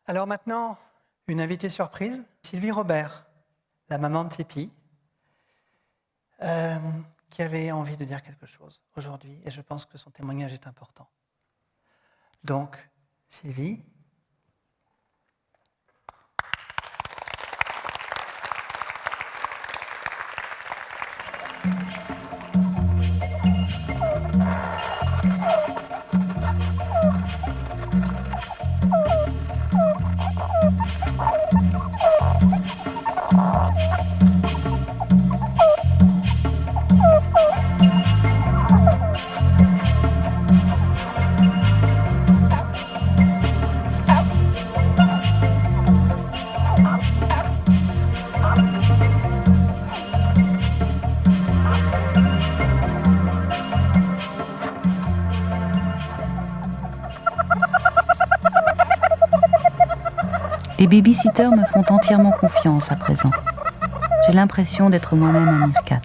Alors maintenant, une invitée surprise, Sylvie Robert, la maman de Tipi, qui avait envie de dire quelque chose aujourd'hui, et je pense que son témoignage est important. Donc, Sylvie. Les babysitters me font entièrement confiance à présent. J'ai l'impression d'être moi-même un Meerkat.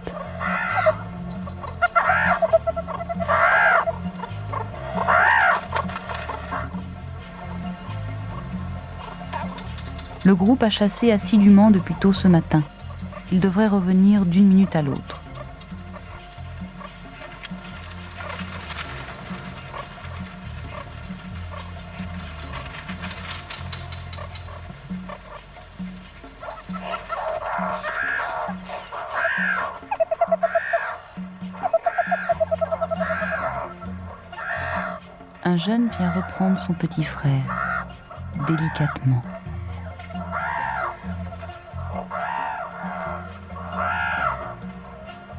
Le groupe a chassé assidûment depuis tôt ce matin. Il devrait revenir d'une minute à l'autre. Un jeune vient reprendre son petit frère, délicatement.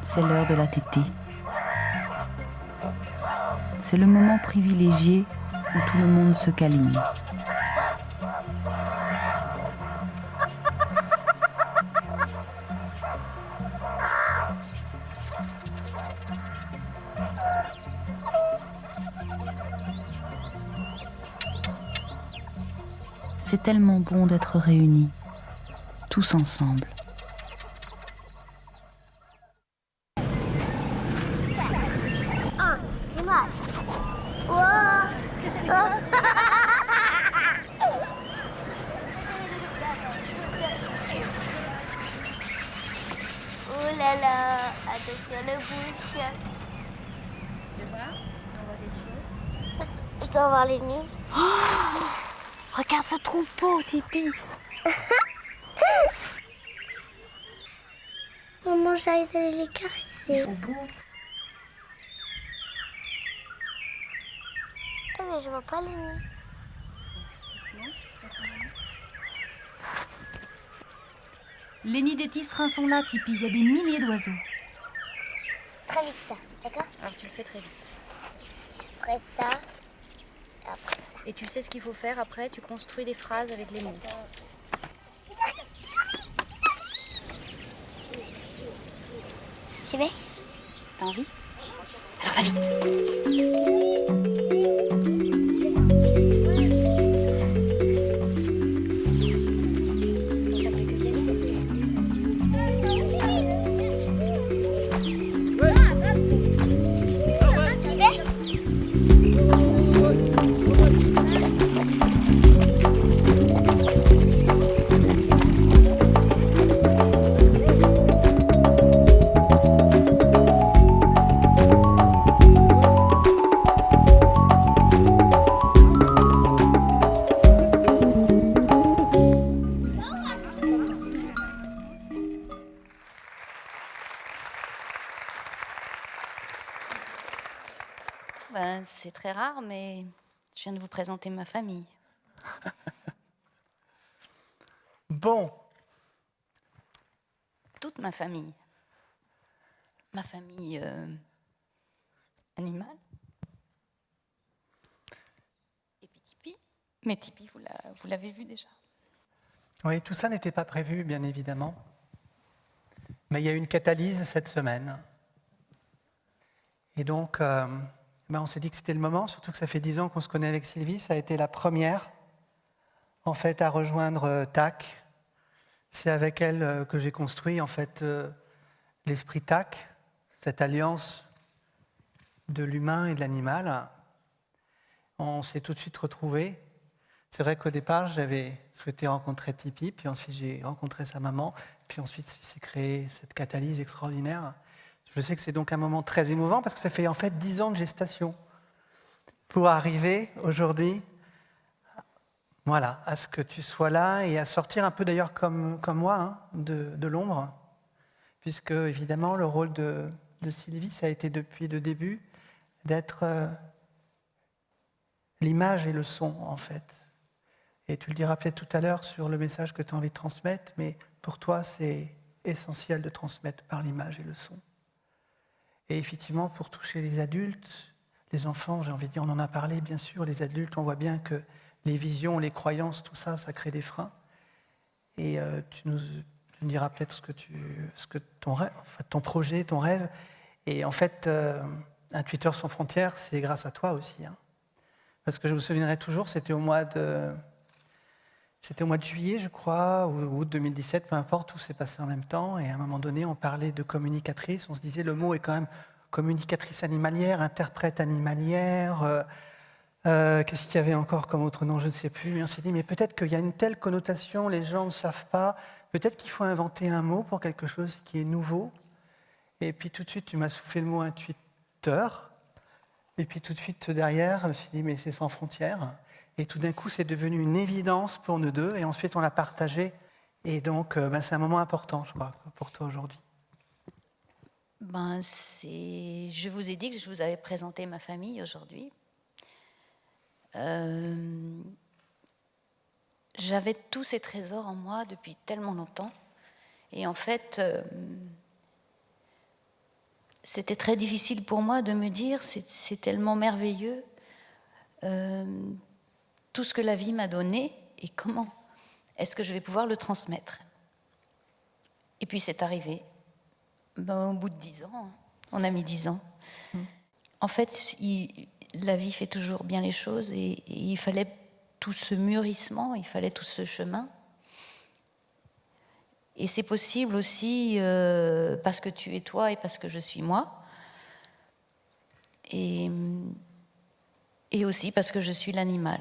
C'est l'heure de la tétée. C'est le moment privilégié où tout le monde se câline. C'est tellement bon d'être réunis, tous ensemble. Ah, ça fait mal. Ouah. Oh là là, attention le bouche. Tu vois si on voit quelque chose? Je dois voir les nuits. Regarde ce troupeau, Tipi. Maman, j'arrive d'aller les caresser. Ils sont beaux. Ah, mais je vois pas les nuits. Les nids des tisserins sont là, Tipi. Il y a des milliers d'oiseaux. Très vite ça, d'accord? Alors tu le fais très vite. Après ça, après ça. Et tu sais ce qu'il faut faire après? Tu construis des phrases avec les mots. Tu veux? T'as envie? Alors va vite. Ben, c'est très rare, mais je viens de vous présenter ma famille. Bon, Toute ma famille. Ma famille animale. Et puis Tipi. Mais Tipi, vous l'avez vu déjà. oui, tout ça n'était pas prévu, bien évidemment. Mais il y a eu une catalyse cette semaine. Et donc, on s'est dit que c'était le moment, surtout que ça fait 10 ans qu'on se connaît avec Sylvie. Ça a été la première, en fait, à rejoindre TAC. C'est avec elle que j'ai construit, en fait, l'esprit TAC, cette alliance de l'humain et de l'animal. On s'est tout de suite retrouvés. C'est vrai qu'au départ, j'avais souhaité rencontrer Tipi, puis ensuite j'ai rencontré sa maman, puis ensuite s'est créée cette catalyse extraordinaire. Je sais que c'est donc un moment très émouvant parce que ça fait en fait 10 ans de gestation pour arriver aujourd'hui, voilà, à ce que tu sois là et à sortir un peu d'ailleurs comme moi hein, de l'ombre, puisque évidemment le rôle de Sylvie, ça a été depuis le début d'être l'image et le son en fait. Et tu le diras peut-être tout à l'heure sur le message que tu as envie de transmettre, mais pour toi c'est essentiel de transmettre par l'image et le son. Et effectivement, pour toucher les adultes, les enfants, j'ai envie de dire, on en a parlé bien sûr, les adultes, on voit bien que les visions, les croyances, tout ça, ça crée des freins. Et tu nous diras peut-être ton projet, ton rêve. Et en fait, Intuiteurs sans frontières, c'est grâce à toi aussi. Hein. Parce que je me souviendrai toujours, c'était au mois de juillet, je crois, ou août 2017, peu importe, tout s'est passé en même temps. Et à un moment donné, on parlait de communicatrice. On se disait, le mot est quand même communicatrice animalière, interprète animalière. Qu'est-ce qu'il y avait encore comme autre nom? Je ne sais plus. Et on s'est dit, mais peut-être qu'il y a une telle connotation, les gens ne savent pas. Peut-être qu'il faut inventer un mot pour quelque chose qui est nouveau. Et puis tout de suite, tu m'as soufflé le mot intuiteur. Et puis tout de suite, derrière, je me suis dit, mais c'est sans frontières. Et tout d'un coup, c'est devenu une évidence pour nous deux. Et ensuite, on l'a partagé. Et donc, c'est un moment important, je crois, pour toi aujourd'hui. Je vous ai dit que je vous avais présenté ma famille aujourd'hui. J'avais tous ces trésors en moi depuis tellement longtemps. Et en fait, c'était très difficile pour moi de me dire, c'est tellement merveilleux. Tout ce que la vie m'a donné et comment est-ce que je vais pouvoir le transmettre. Et puis c'est arrivé. Au bout de 10 ans, on a mis 10 ans. En fait, la vie fait toujours bien les choses et il fallait tout ce mûrissement, il fallait tout ce chemin. Et c'est possible aussi parce que tu es toi et parce que je suis moi. Et aussi parce que je suis l'animal.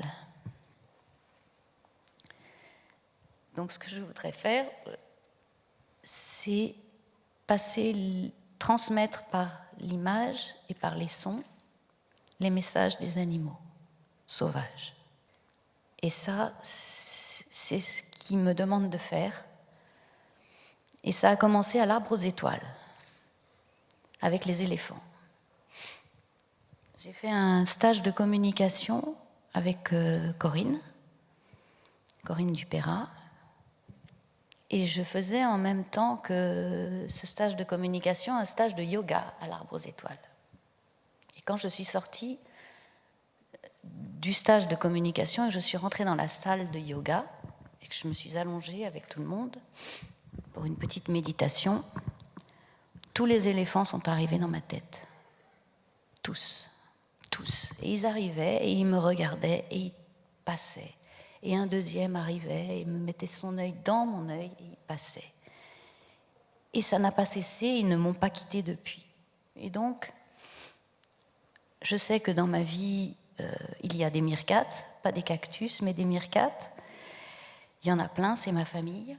Donc ce que je voudrais faire, c'est transmettre par l'image et par les sons les messages des animaux sauvages. Et ça, c'est ce qui me demande de faire. Et ça a commencé à l'Arbre aux étoiles, avec les éléphants. J'ai fait un stage de communication avec Corinne Dupérat. Et je faisais en même temps que ce stage de communication, un stage de yoga à l'Arbre aux étoiles. Et quand je suis sortie du stage de communication et que je suis rentrée dans la salle de yoga et que je me suis allongée avec tout le monde pour une petite méditation, tous les éléphants sont arrivés dans ma tête. Tous. Et ils arrivaient et ils me regardaient et ils passaient. Et un deuxième arrivait et me mettait son œil dans mon œil et il passait. Et ça n'a pas cessé, ils ne m'ont pas quitté depuis. Et donc, je sais que dans ma vie, il y a des myrcates, pas des cactus, mais des myrcates. Il y en a plein, c'est ma famille.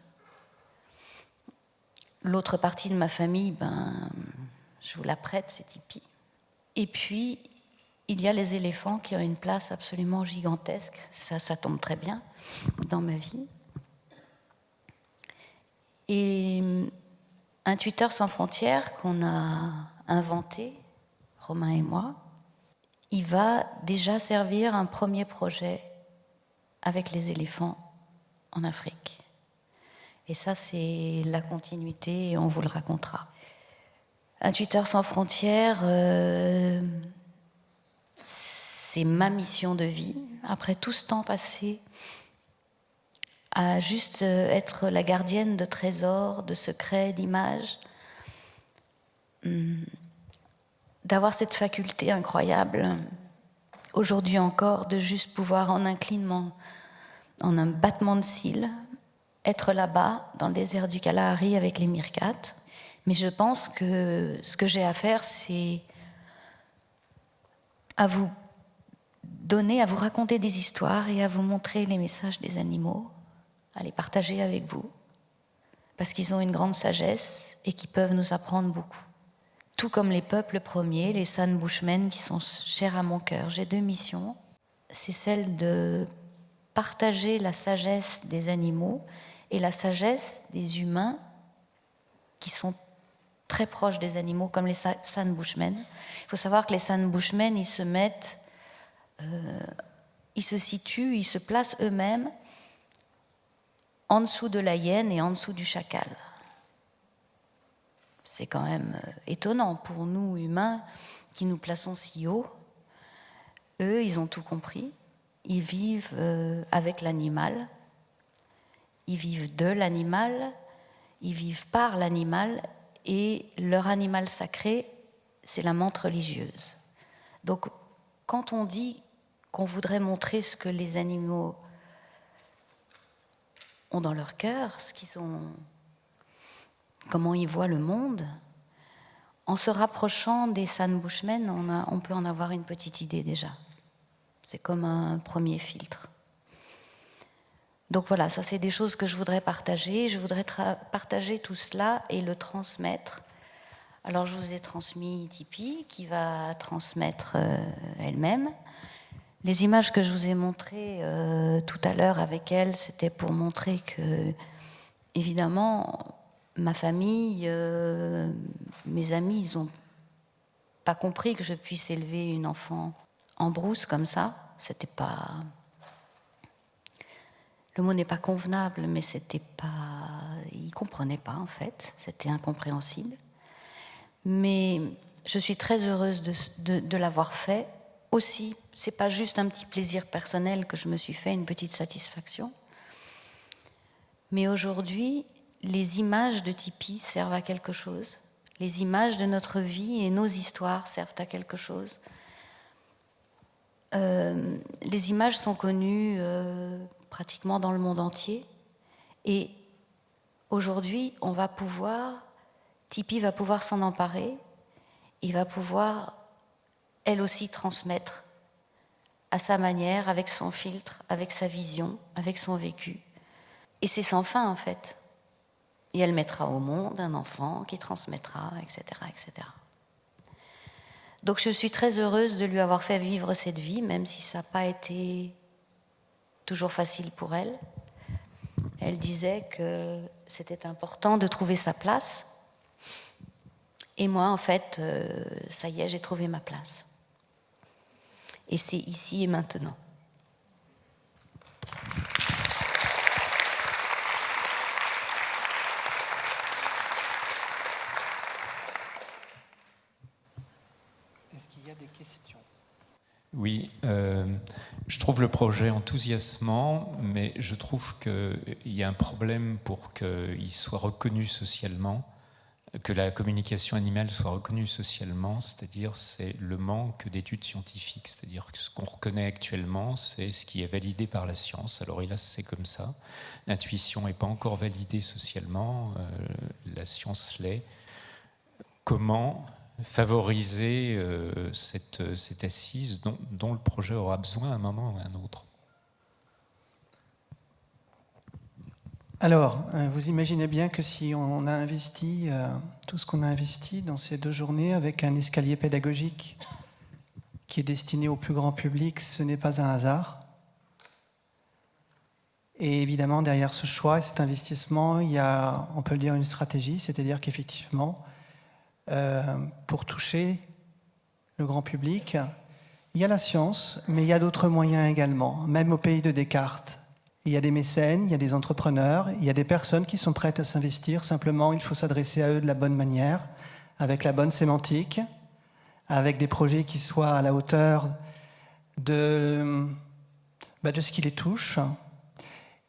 L'autre partie de ma famille, je vous la prête, c'est Tipi. Et puis, il y a les éléphants qui ont une place absolument gigantesque. Ça tombe très bien dans ma vie. Et Intuiteurs sans frontières, qu'on a inventé, Romain et moi, il va déjà servir un premier projet avec les éléphants en Afrique. Et ça, c'est la continuité et on vous le racontera. Intuiteurs sans frontières, c'est ma mission de vie. Après tout ce temps passé à juste être la gardienne de trésors, de secrets, d'images, d'avoir cette faculté incroyable, aujourd'hui encore, de juste pouvoir en un clignement, en un battement de cils, être là-bas, dans le désert du Kalahari avec les myrcates. Mais je pense que ce que j'ai à faire, c'est à vous donner, à vous raconter des histoires et à vous montrer les messages des animaux, à les partager avec vous, parce qu'ils ont une grande sagesse et qui peuvent nous apprendre beaucoup. Tout comme les peuples premiers, les San Bushmen, qui sont chers à mon cœur. J'ai 2 missions. C'est celle de partager la sagesse des animaux et la sagesse des humains qui sont très proches des animaux, comme les San Bushmen. Il faut savoir que les San Bushmen, ils se situent, ils se placent eux-mêmes en dessous de la hyène et en dessous du chacal. C'est quand même étonnant pour nous, humains, qui nous plaçons si haut. Eux, ils ont tout compris. Ils vivent avec l'animal. Ils vivent de l'animal. Ils vivent par l'animal. Et leur animal sacré, c'est la menthe religieuse. Donc, quand on dit qu'on voudrait montrer ce que les animaux ont dans leur cœur, comment ils voient le monde, en se rapprochant des San Bushmen, on peut en avoir une petite idée déjà. C'est comme un premier filtre. Donc voilà, ça c'est des choses que je voudrais partager. Je voudrais partager tout cela et le transmettre. Alors je vous ai transmis Tipi, qui va transmettre elle-même. Les images que je vous ai montrées tout à l'heure avec elle, c'était pour montrer que, évidemment, ma famille, mes amis, ils n'ont pas compris que je puisse élever une enfant en brousse comme ça. C'était pas... Le mot n'est pas convenable, mais c'était pas... Ils ne comprenaient pas, en fait. C'était incompréhensible. Mais je suis très heureuse de l'avoir fait. Aussi, ce n'est pas juste un petit plaisir personnel que je me suis fait, une petite satisfaction. Mais aujourd'hui, les images de Tipi servent à quelque chose. Les images de notre vie et nos histoires servent à quelque chose. Les images sont connues pratiquement dans le monde entier. Et aujourd'hui, Tipi va pouvoir s'en emparer. Il va pouvoir, elle aussi, transmettre à sa manière, avec son filtre, avec sa vision, avec son vécu. Et c'est sans fin, en fait. Et elle mettra au monde un enfant qui transmettra, etc., etc. Donc je suis très heureuse de lui avoir fait vivre cette vie, même si ça n'a pas été toujours facile pour elle. Elle disait que c'était important de trouver sa place. Et moi, en fait, ça y est, j'ai trouvé ma place. Et c'est ici et maintenant. Est-ce qu'il y a des questions ? Oui, je trouve le projet enthousiasmant, mais je trouve qu'il y a un problème pour qu'il soit reconnu socialement, que la communication animale soit reconnue socialement, c'est-à-dire c'est le manque d'études scientifiques, c'est-à-dire que ce qu'on reconnaît actuellement, c'est ce qui est validé par la science. Alors hélas, c'est comme ça. L'intuition n'est pas encore validée socialement, la science l'est. Comment favoriser cette assise dont le projet aura besoin à un moment ou à un autre? Alors, vous imaginez bien que si on a investi tout ce qu'on a investi dans ces 2 journées avec un escalier pédagogique qui est destiné au plus grand public, ce n'est pas un hasard. Et évidemment, derrière ce choix et cet investissement, il y a, on peut le dire, une stratégie, c'est-à-dire qu'effectivement, pour toucher le grand public, il y a la science, mais il y a d'autres moyens également, même au pays de Descartes. Il y a des mécènes, il y a des entrepreneurs, il y a des personnes qui sont prêtes à s'investir. Simplement, il faut s'adresser à eux de la bonne manière, avec la bonne sémantique, avec des projets qui soient à la hauteur de ce qui les touche.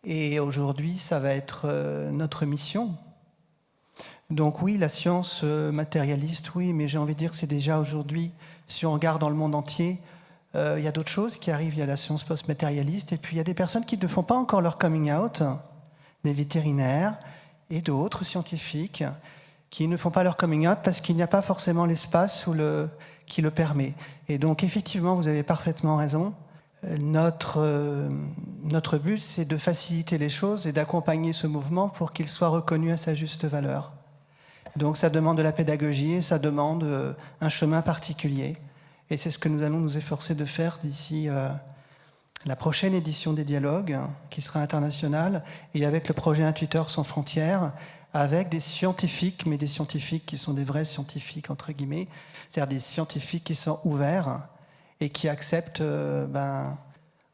Et aujourd'hui, ça va être notre mission. Donc oui, la science matérialiste, oui, mais j'ai envie de dire que c'est déjà aujourd'hui, si on regarde dans le monde entier, il y a d'autres choses qui arrivent, il y a la science post-matérialiste, et puis il y a des personnes qui ne font pas encore leur coming out, des vétérinaires et d'autres scientifiques qui ne font pas leur coming out parce qu'il n'y a pas forcément l'espace qui le permet. Et donc effectivement, vous avez parfaitement raison, Notre but, c'est de faciliter les choses et d'accompagner ce mouvement pour qu'il soit reconnu à sa juste valeur. Donc ça demande de la pédagogie et ça demande un chemin particulier. Et c'est ce que nous allons nous efforcer de faire d'ici la prochaine édition des dialogues, qui sera internationale, et avec le projet Intuiteurs sans frontières, avec des scientifiques, mais des scientifiques qui sont des vrais scientifiques, entre guillemets, c'est-à-dire des scientifiques qui sont ouverts et qui acceptent,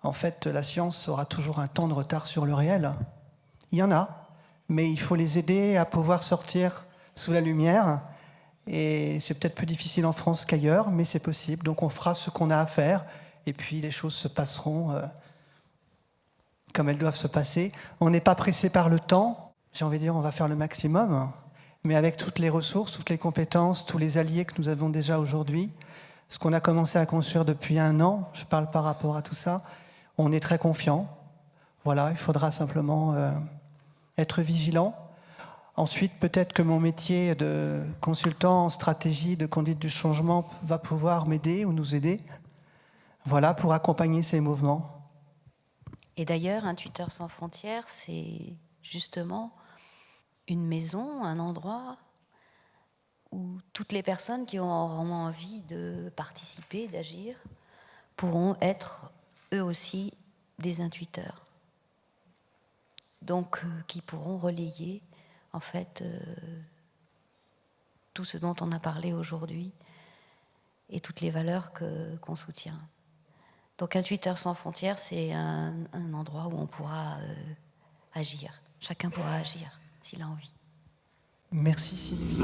en fait, la science aura toujours un temps de retard sur le réel. Il y en a, mais il faut les aider à pouvoir sortir sous la lumière. Et c'est peut-être plus difficile en France qu'ailleurs, mais c'est possible. Donc on fera ce qu'on a à faire, et puis les choses se passeront comme elles doivent se passer. On n'est pas pressé par le temps. J'ai envie de dire, on va faire le maximum, mais avec toutes les ressources, toutes les compétences, tous les alliés que nous avons déjà aujourd'hui, ce qu'on a commencé à construire depuis 1 an, je parle par rapport à tout ça, on est très confiant. Voilà, il faudra simplement être vigilant. Ensuite, peut-être que mon métier de consultant en stratégie de conduite du changement va pouvoir m'aider ou nous aider, voilà, pour accompagner ces mouvements. Et d'ailleurs, Intuiteurs sans frontières, c'est justement une maison, un endroit où toutes les personnes qui auront envie de participer, d'agir, pourront être eux aussi des intuiteurs. Donc, qui pourront relayer, en fait, tout ce dont on a parlé aujourd'hui et toutes les valeurs qu'on soutient. Donc, Intuiteurs sans frontières, c'est un endroit où on pourra agir. Chacun pourra agir s'il a envie. Merci Sylvie.